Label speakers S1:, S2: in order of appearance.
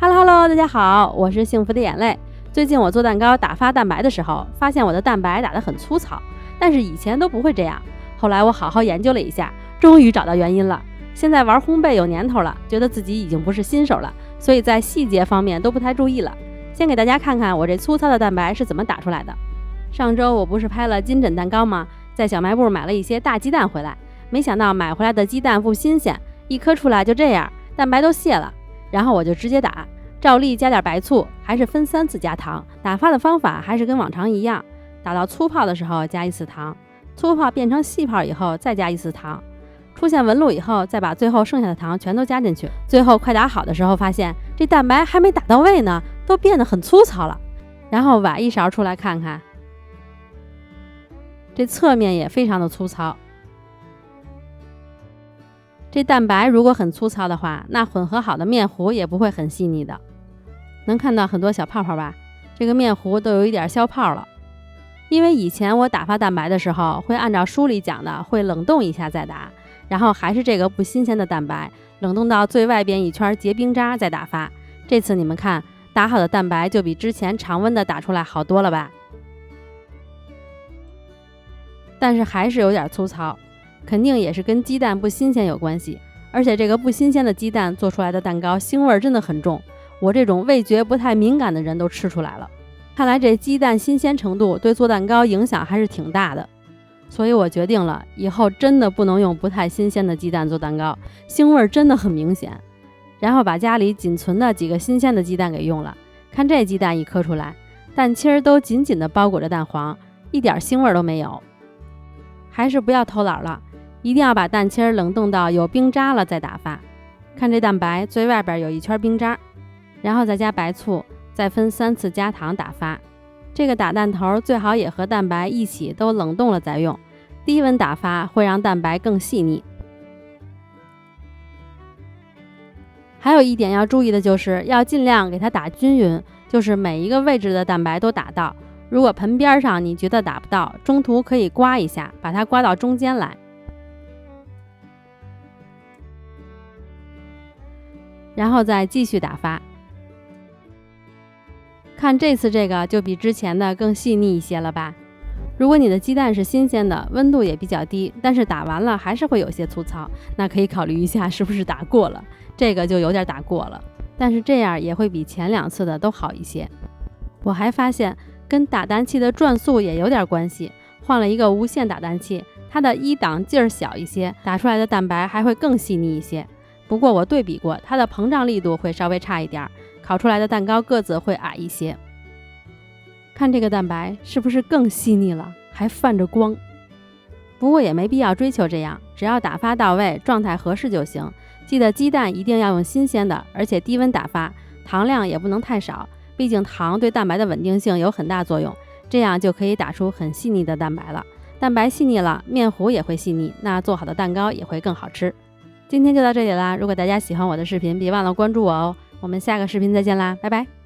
S1: Hello， 大家好，我是幸福的眼泪。最近我做蛋糕打发蛋白的时候，发现我的蛋白打得很粗糙，但是以前都不会这样。后来我好好研究了一下，终于找到原因了。现在玩烘焙有年头了，觉得自己已经不是新手了，所以在细节方面都不太注意了。先给大家看看我这粗糙的蛋白是怎么打出来的。上周我不是拍了金枕蛋糕吗？在小卖部买了一些大鸡蛋回来，没想到买回来的鸡蛋不新鲜，一颗出来就这样，蛋白都泄了。然后我就直接打，照例加点白醋，还是分3次加糖。打发的方法还是跟往常一样，打到粗泡的时候加1次糖，粗泡变成细泡以后再加1次糖，出现纹路以后再把最后剩下的糖全都加进去。最后快打好的时候发现这蛋白还没打到位呢，都变得很粗糙了。然后挖一勺出来看看，这侧面也非常的粗糙。这蛋白如果很粗糙的话，那混合好的面糊也不会很细腻的。能看到很多小泡泡吧？这个面糊都有一点消泡了。因为以前我打发蛋白的时候会按照书里讲的，会冷冻一下再打，然后还是这个不新鲜的蛋白，冷冻到最外边一圈结冰渣再打发。这次你们看，打好的蛋白就比之前常温的打出来好多了吧？但是还是有点粗糙，肯定也是跟鸡蛋不新鲜有关系。而且这个不新鲜的鸡蛋做出来的蛋糕腥味真的很重，我这种味觉不太敏感的人都吃出来了。看来这鸡蛋新鲜程度对做蛋糕影响还是挺大的，所以我决定了，以后真的不能用不太新鲜的鸡蛋做蛋糕，腥味真的很明显。然后把家里仅存的几个新鲜的鸡蛋给用了，看这鸡蛋一颗出来，蛋清都紧紧地包裹着蛋黄，一点腥味都没有。还是不要偷懒了，一定要把蛋清冷冻到有冰渣了再打发。看这蛋白最外边有一圈冰渣，然后再加白醋，再分3次加糖打发。这个打蛋头最好也和蛋白一起都冷冻了再用，低温打发会让蛋白更细腻。还有一点要注意的就是要尽量给它打均匀，就是每一个位置的蛋白都打到。如果盆边上你觉得打不到，中途可以刮一下，把它刮到中间来。然后再继续打发。看这次这个就比之前的更细腻一些了吧？如果你的鸡蛋是新鲜的，温度也比较低，但是打完了还是会有些粗糙，那可以考虑一下是不是打过了，这个就有点打过了，但是这样也会比前2次的都好一些。我还发现跟打蛋器的转速也有点关系，换了一个无线打蛋器，它的1档劲儿小一些，打出来的蛋白还会更细腻一些。不过我对比过，它的膨胀力度会稍微差一点，烤出来的蛋糕个子会矮一些。看这个蛋白是不是更细腻了，还泛着光。不过也没必要追求这样，只要打发到位，状态合适就行。记得鸡蛋一定要用新鲜的，而且低温打发，糖量也不能太少，毕竟糖对蛋白的稳定性有很大作用，这样就可以打出很细腻的蛋白了。蛋白细腻了，面糊也会细腻，那做好的蛋糕也会更好吃。今天就到这里啦，如果大家喜欢我的视频，别忘了关注我哦。我们下个视频再见啦，拜拜。